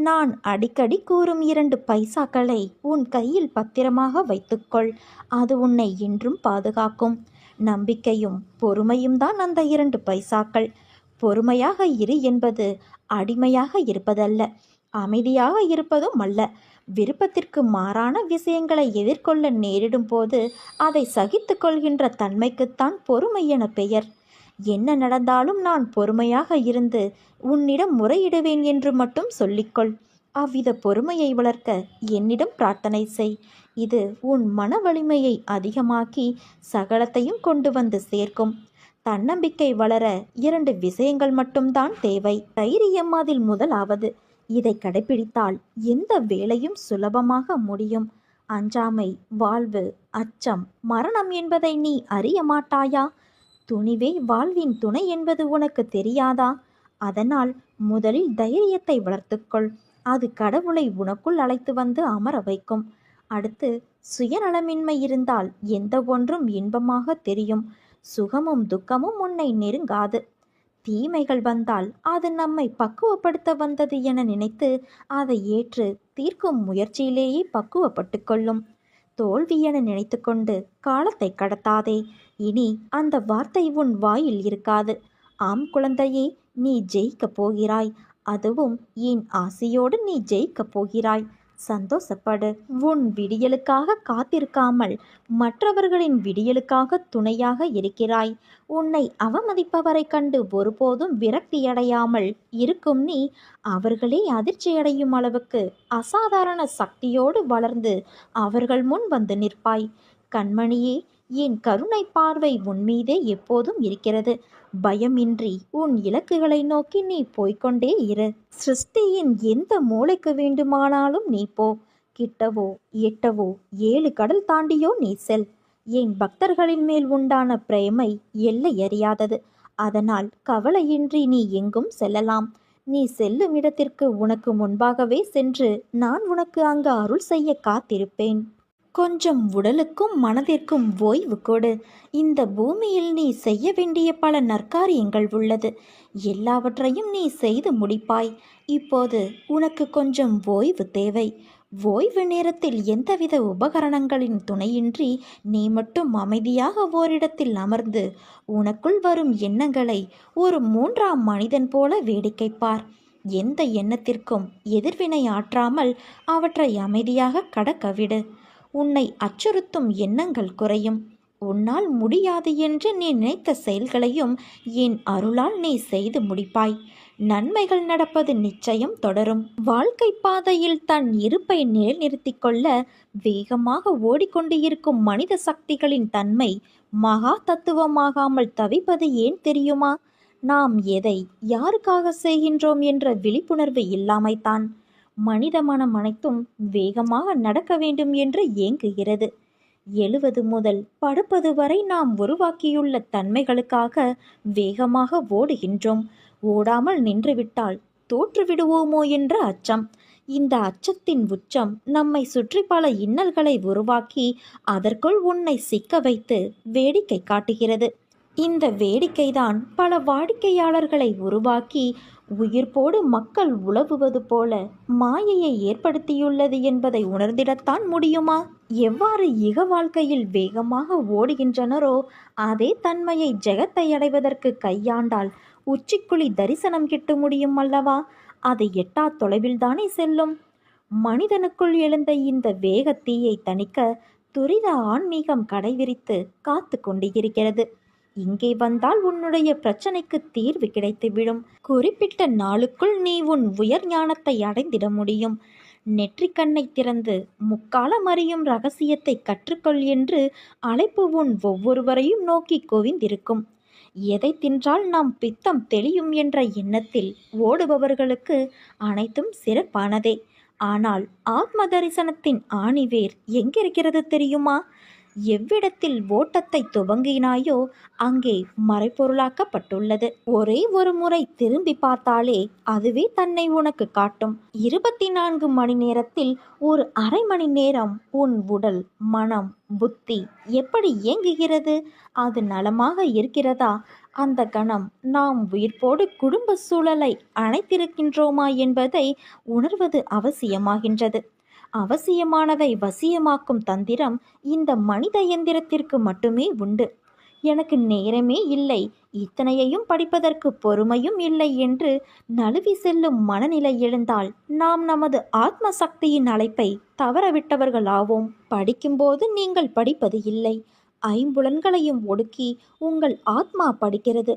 நான் அடிக்கடி கூறும் 2 பைசாக்களை உன் கையில் பத்திரமாக வைத்துக்கொள். அது உன்னை என்றும் பாதுகாக்கும். நம்பிக்கையும் பொறுமையும் தான் அந்த 2 பைசாக்கள். பொறுமையாக இரு என்பது அடிமையாக இருப்பதல்ல, அமைதியாக இருப்பதும் அல்ல. விருப்பத்திற்கு மாறான விஷயங்களை எதிர்கொள்ள நேரிடும் போது அதை சகித்து கொள்கின்ற தன்மைக்குத்தான் பொறுமை என பெயர். என்ன நடந்தாலும் நான் பொறுமையாக இருந்து உன்னிடம் முறையிடுவேன் என்று மட்டும் சொல்லிக்கொள். அவ்வித பொறுமையை வளர்க்க என்னிடம் பிரார்த்தனை செய். இது உன் மன வலிமையை அதிகமாக்கி சகலத்தையும் கொண்டு வந்து சேர்க்கும். தன்னம்பிக்கை வளர 2 விஷயங்கள் மட்டும்தான் தேவை. தைரியம் அதில் முதலாவது. இதை கடைபிடித்தால் எந்த வேலையும் சுலபமாக முடியும். அஞ்சாமை, வாழ்வு, அச்சம், மரணம் என்பதை நீ அறிய மாட்டாயா? துணிவே வாழ்வின் துணை என்பது உனக்கு தெரியாதா? அதனால் முதலில் தைரியத்தை வளர்த்துக்கொள். அது கடவுளை உனக்குள் அழைத்து வந்து அமர வைக்கும். அடுத்து, சுயநலமின்மை இருந்தால் எந்த ஒன்றும் இன்பமாக தெரியும். சுகமும் துக்கமும் உன்னை நெருங்காது. தீமைகள் வந்தால் அது நம்மை பக்குவப்படுத்த வந்தது என நினைத்து அதை ஏற்று தீர்க்கும் முயற்சியிலேயே பக்குவப்பட்டு கொள்ளும். தோல்வி என நினைத்து கொண்டு காலத்தை கடத்தாதே. இனி அந்த வார்த்தை உன் வாயில் இருக்காது. ஆம் குழந்தையே, நீ ஜெயிக்கப் போகிறாய். அதுவும் என் ஆசையோடு நீ ஜெயிக்கப் போகிறாய். சந்தோஷப்படு. உன் விடியலுக்காக காத்திருக்காமல் மற்றவர்களின் விடியலுக்காக துணையாக இருக்கிறாய். உன்னை அவமதிப்பவரை கண்டு ஒருபோதும் விரக்தியடையாமல் இருக்கும் நீ அவர்களே அதிர்ச்சியடையும் அளவுக்கு அசாதாரண சக்தியோடு வளர்ந்து அவர்கள் முன் வந்து நிற்பாய். கண்மணியே, என் கருணை பார்வை உன்மீதே எப்போதும் இருக்கிறது. பயமின்றி உன் இலக்குகளை நோக்கி நீ போய்கொண்டே இரு. சிருஷ்டியின் எந்த மூலைக்கு வேண்டுமானாலும் நீ போ. கிட்டவோ எட்டவோ 7 கடல் தாண்டியோ நீ செல். என் பக்தர்களின் மேல் உண்டான பிரேமை எல்லை அறியாதது. அதனால் கவலையின்றி நீ எங்கும் செல்லலாம். நீ செல்லும் இடத்திற்கு உனக்கு முன்பாகவே சென்று நான் உனக்கு அங்கு அருள் செய்ய காத்திருப்பேன். கொஞ்சம் உடலுக்கும் மனதிற்கும் ஓய்வு கொடு. இந்த பூமியில் நீ செய்ய வேண்டிய பல நற்காரியங்கள் உள்ளது. எல்லாவற்றையும் நீ செய்து முடிப்பாய். இப்போது உனக்கு கொஞ்சம் ஓய்வு தேவை. ஓய்வு நேரத்தில் எந்தவித உபகரணங்களின் துணையின்றி நீ மட்டும் அமைதியாக ஓரிடத்தில் அமர்ந்து உனக்குள் வரும் எண்ணங்களை ஒரு 3ஆம் மனிதன் போல வேடிக்கை பார். எந்த எண்ணத்திற்கும் எதிர்வினை ஆற்றாமல் அவற்றை அமைதியாக கடக்கவிடு. உன்னை அச்சுறுத்தும் எண்ணங்கள் குறையும். உன்னால் முடியாது என்று நீ நினைத்த செயல்களையும் என் அருளால் நீ செய்து முடிப்பாய். நன்மைகள் நடப்பது நிச்சயம் தொடரும். வாழ்க்கை பாதையில் தன் இருப்பை நிலைநிறுத்தி கொள்ள வேகமாக ஓடிக்கொண்டு இருக்கும் மனித சக்திகளின் தன்மை மகா தத்துவமாகாமல் தவிப்பது ஏன் தெரியுமா? நாம் எதை யாருக்காக செய்கின்றோம் என்ற விழிப்புணர்வு இல்லாமைத்தான். மனித மனம் அனைத்தும் வேகமாக நடக்க வேண்டும் என்று ஏங்குகிறது. எழுவது முதல் படுப்பது வரை நாம் உருவாக்கியுள்ள தன்மைகளுக்காக வேகமாக ஓடுகின்றோம். ஓடாமல் நின்றுவிட்டால் தோற்றுவிடுவோமோ என்ற அச்சம். இந்த அச்சத்தின் உச்சம் நம்மை சுற்றி பல இன்னல்களை உருவாக்கி அதற்குள் உன்னை சிக்க வைத்து வேடிக்கை காட்டுகிறது. இந்த வேடிக்கைதான் பல வாடிக்கையாளர்களை உருவாக்கி உயிர்ப்போடு மக்கள் உலவுவது போல மாயையை ஏற்படுத்தியுள்ளது என்பதை உணர்ந்திடத்தான் முடியுமா? எவ்வாறு இக வாழ்க்கையில் வேகமாக ஓடுகின்றனரோ அதே தன்மையை ஜெகத்தை அடைவதற்கு கையாண்டால் உச்சிக்குழி தரிசனம் கிட்ட முடியும் அல்லவா? அது எட்டா தொலைவில்தானே செல்லும். மனிதனுக்குள் எழுந்த இந்த வேகத்தீயை தணிக்க துரித ஆன்மீகம் கடைவிரித்து காத்து கொண்டிருக்கிறது. இங்கே வந்தால் உன்னுடைய பிரச்சனைக்கு தீர்வு கிடைத்துவிடும். குறிப்பிட்ட நாளுக்குள் நீ உன் உயர் ஞானத்தை அடைந்திட முடியும். நெற்றிக்கண்ணை திறந்து முக்காலம் அறியும் ரகசியத்தை கற்றுக்கொள் என்று அழைப்பு உன் ஒவ்வொருவரையும் நோக்கி குவிந்திருக்கும். எதை தின்றால் நாம் பித்தம் தெளியும் என்ற எண்ணத்தில் ஓடுபவர்களுக்கு அனைத்தும் சிறப்பானதே. ஆனால் ஆத்ம தரிசனத்தின் ஆணிவேர் எங்கிருக்கிறது தெரியுமா? எவ்விடத்தில் ஓட்டத்தை துவங்கினாயோ அங்கே மறைப்பொருளாக்கப்பட்டுள்ளது. ஒரே ஒரு முறை திரும்பி பார்த்தாலே அதுவே தன்னை உனக்கு காட்டும். 24 மணி நேரத்தில் ஒரு அரை மணி நேரம் உன் உடல், மனம், புத்தி எப்படி இயங்குகிறது? அது நலமாக இருக்கிறதா அந்த கணம் நாம் உயிர்ப்போடு குடும்ப சூழலை அணைத்திருக்கின்றோமா என்பதை உணர்வது அவசியமாகின்றது. அவசியமானதை வசியமாக்கும் தந்திரம் இந்த மனித எந்திரத்திற்கு மட்டுமே உண்டு. எனக்கு நேரமே இல்லை, இத்தனையையும் படிப்பதற்கு பொறுமையும் இல்லை என்று நழுவி செல்லும் மனநிலை எழுந்தால் நாம் நமது ஆத்ம சக்தியின் அழைப்பை தவறவிட்டவர்களாவோம். படிக்கும்போது நீங்கள் படிப்பது இல்லை, ஐம்புலன்களையும் ஒடுக்கி உங்கள் ஆத்மா படிக்கிறது.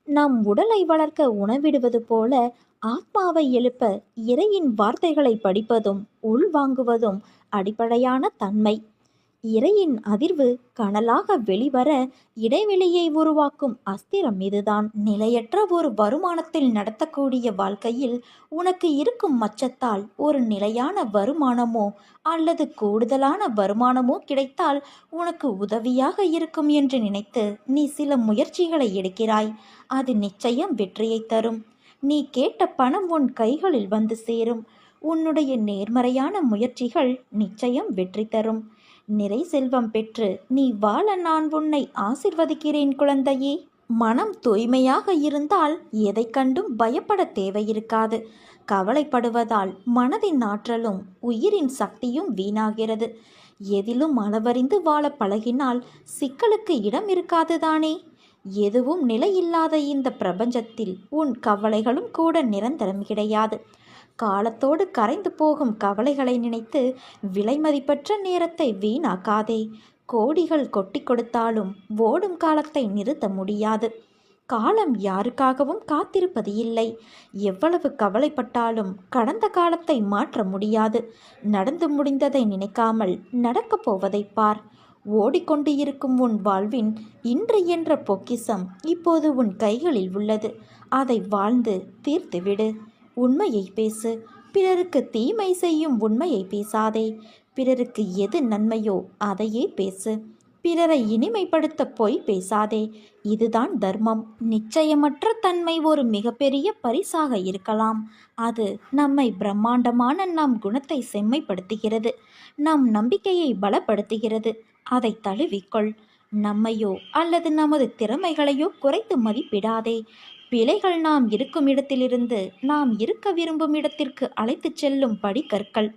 நம் உடலை வளர்க்க உணவிடுவது போல ஆத்மாவை எழுப்ப இறையின் வார்த்தைகளை படிப்பதும் உள்வாங்குவதும் அடிப்படையான தன்மை. இறையின் அதிர்வு கனலாக வெளிவர இடைவெளியை உருவாக்கும் அஸ்திரம் இதுதான். நிலையற்ற ஒரு வருமானத்தில் நடத்தக்கூடிய வாழ்க்கையில் உனக்கு இருக்கும் மச்சத்தால் ஒரு நிலையான வருமானமோ அல்லது கூடுதலான வருமானமோ கிடைத்தால் உனக்கு உதவியாக இருக்கும் என்று நினைத்து நீ சில முயற்சிகளை எடுக்கிறாய். அது நிச்சயம் வெற்றியை தரும். நீ கேட்ட பணம் உன் கைகளில் வந்து சேரும். உன்னுடைய நேர்மறையான முயற்சிகள் நிச்சயம் வெற்றி தரும். நிறை செல்வம் பெற்று நீ வாழ நான் உன்னை ஆசிர்வதிக்கிறேன் குழந்தையே. மனம் தூய்மையாக இருந்தால் எதை கண்டும் பயப்பட தேவையிருக்காது. கவலைப்படுவதால் மனதின் ஆற்றலும் உயிரின் சக்தியும் வீணாகிறது. எதிலும் அளவறிந்து வாழ பழகினால் சிக்கலுக்கு இடம் இருக்காதுதானே. எதுவும் நிலையில்லாத இந்த பிரபஞ்சத்தில் உன் கவலைகளும் கூட நிரந்தரம் கிடையாது. காலத்தோடு கரைந்து போகும் கவலைகளை நினைத்து விலைமதிப்பற்ற நேரத்தை வீணாக்காதே. கோடிகள் கொட்டி கொடுத்தாலும் ஓடும் காலத்தை நிறுத்த முடியாது. காலம் யாருக்காகவும் காத்திருப்பது இல்லை. எவ்வளவு கவலைப்பட்டாலும் கடந்த காலத்தை மாற்ற முடியாது. நடந்து முடிந்ததை நினைக்காமல் நடக்கப் போவதை பார். ஓடிக்கொண்டு இருக்கும் உன் வாழ்வின் இன்று என்ற பொக்கிஷம் இப்போது உன் கைகளில் உள்ளது. அதை வாழ்ந்து தீர்த்துவிடு. உண்மையை பேசு. பிறருக்கு தீமை செய்யும் உண்மையை பேசாதே. பிறருக்கு எது நன்மையோ அதையே பேசு. பிறரை இனிமைப்படுத்த பொய் பேசாதே. இதுதான் தர்மம். நிச்சயமற்ற தன்மை ஒரு மிகப்பெரிய பரிசாக இருக்கலாம். அது நம்மை பிரம்மாண்டமான நம் குணத்தை செம்மைப்படுத்துகிறது. நம் நம்பிக்கையை பலப்படுத்துகிறது. அதை தழுவிக்கொள். நம்மையோ அல்லது நமது திறமைகளையோ குறைத்து மதிப்பிடாதே. பிழைகள் நாம் இருக்கும் இடத்திலிருந்து நாம் இருக்க விரும்பும் இடத்திற்கு அழைத்துச் செல்லும் படிக்கற்கள்.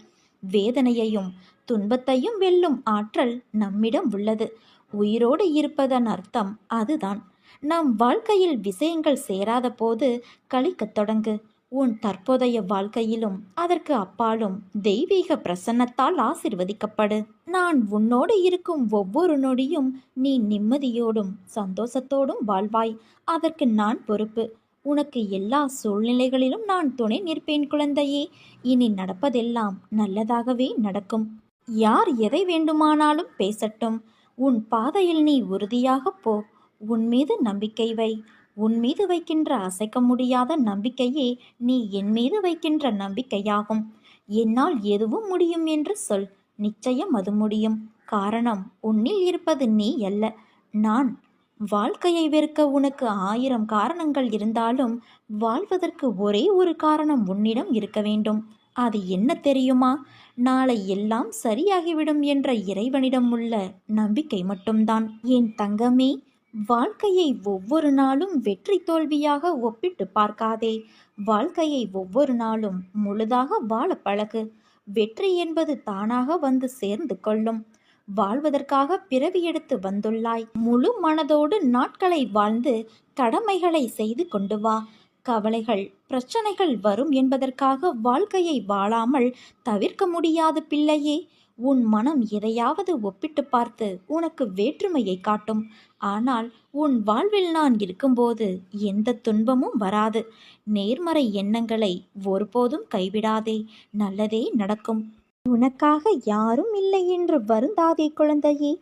வேதனையையும் துன்பத்தையும் வெல்லும் ஆற்றல் நம்மிடம் உள்ளது. உயிரோடு இருப்பதன் அர்த்தம் அதுதான். நம் வாழ்க்கையில் விஷயங்கள் சேராத போது கழிக்கத் தொடங்கு. உன் தற்போதைய வாழ்க்கையிலும் அதற்கு அப்பாலும் தெய்வீக பிரசன்னத்தால் ஆசிர்வதிக்கப்படு. நான் உன்னோடு இருக்கும் ஒவ்வொரு நொடியும் நீ நிம்மதியோடும் சந்தோஷத்தோடும் வாழ்வாய். அதற்கு நான் பொறுப்பு. உனக்கு எல்லா சூழ்நிலைகளிலும் நான் துணை நிற்பேன் குழந்தையே. இனி நடப்பதெல்லாம் நல்லதாகவே நடக்கும். யார் எதை வேண்டுமானாலும் பேசட்டும். உன் பாதையில் நீ உறுதியாக போ. உன் மீது நம்பிக்கை வை. உன் மீது வைக்கின்ற அசைக்க முடியாத நம்பிக்கையே நீ என் மீது வைக்கின்ற நம்பிக்கையாகும். என்னால் எதுவும் முடியும் என்று சொல். நிச்சயம் அது முடியும். காரணம் உன்னில் இருப்பது நீ அல்ல, நான். வாழ்க்கையை வெறுக்க உனக்கு 1000 காரணங்கள் இருந்தாலும் வாழ்வதற்கு ஒரே ஒரு காரணம் உன்னிடம் இருக்க வேண்டும். அது என்ன தெரியுமா? நாளை எல்லாம் சரியாகிவிடும் என்ற இறைவனிடம் உள்ள நம்பிக்கை மட்டும்தான். என் தங்கமே, வாழ்க்கையை ஒவ்வொரு நாளும் வெற்றி தோல்வியாக ஒப்பிட்டு பார்க்காதே. வாழ்க்கையை ஒவ்வொரு நாளும் முழுதாக வாழ பழகு. வெற்றி என்பது தானாக வந்து சேர்ந்து கொள்ளும். வாழ்வதற்காக பிறவி எடுத்து வந்துள்ளாய். முழு மனதோடு நாட்களை வாழ்ந்து கடமைகளை செய்து கொண்டு வா. கவலைகள் பிரச்சனைகள் வரும் என்பதற்காக வாழ்க்கையை வாழாமல் தவிர்க்க முடியாது பிள்ளையே. உன் மனம் எதையாவது ஒப்பிட்டு பார்த்து உனக்கு வேற்றுமையை காட்டும். ஆனால் உன் வாழ்வில் நான் இருக்கும்போது எந்த துன்பமும் வராது. நேர்மறை எண்ணங்களை ஒருபோதும் கைவிடாதே. நல்லதே நடக்கும். உனக்காக யாரும் இல்லை என்று வருந்தாதே குழந்தையே.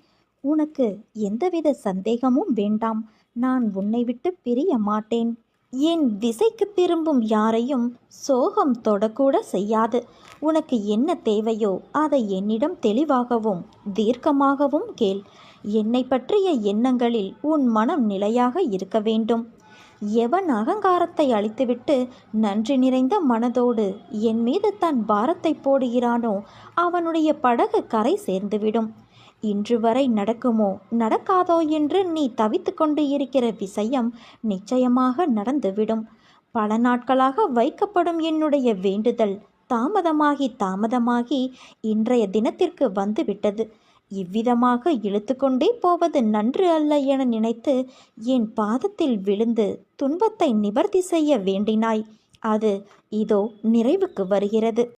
உனக்கு எந்தவித சந்தேகமும் வேண்டாம். நான் உன்னை விட்டு பிரிய மாட்டேன். என் திசைக்கு திரும்பும் யாரையும் சோகம் தொடக்கூட செய்யாது. உனக்கு என்ன தேவையோ அதை என்னிடம் தெளிவாகவும் தீர்க்கமாகவும் கேள். என்னை பற்றிய எண்ணங்களில் உன் மனம் நிலையாக இருக்க வேண்டும். எவன் அகங்காரத்தை அழித்துவிட்டு நன்றி நிறைந்த மனதோடு என் மீது தன் பாரத்தை போடுகிறானோ அவனுடைய படகு கரை சேர்ந்துவிடும். இன்று வரை நடக்குமோ நடக்காதோ என்று நீ தவித்து கொண்டு இருக்கிற விஷயம் நிச்சயமாக நடந்துவிடும். பல நாட்களாக வைக்கப்படும் என்னுடைய வேண்டுதல் தாமதமாகி தாமதமாகி இன்றைய தினத்திற்கு வந்துவிட்டது. இவ்விதமாக இழுத்து கொண்டே போவது நன்று அல்ல என நினைத்து என் பாதத்தில் விழுந்து துன்பத்தை நிவர்த்தி செய்ய வேண்டினாய். அது இதோ நிறைவுக்கு வருகிறது.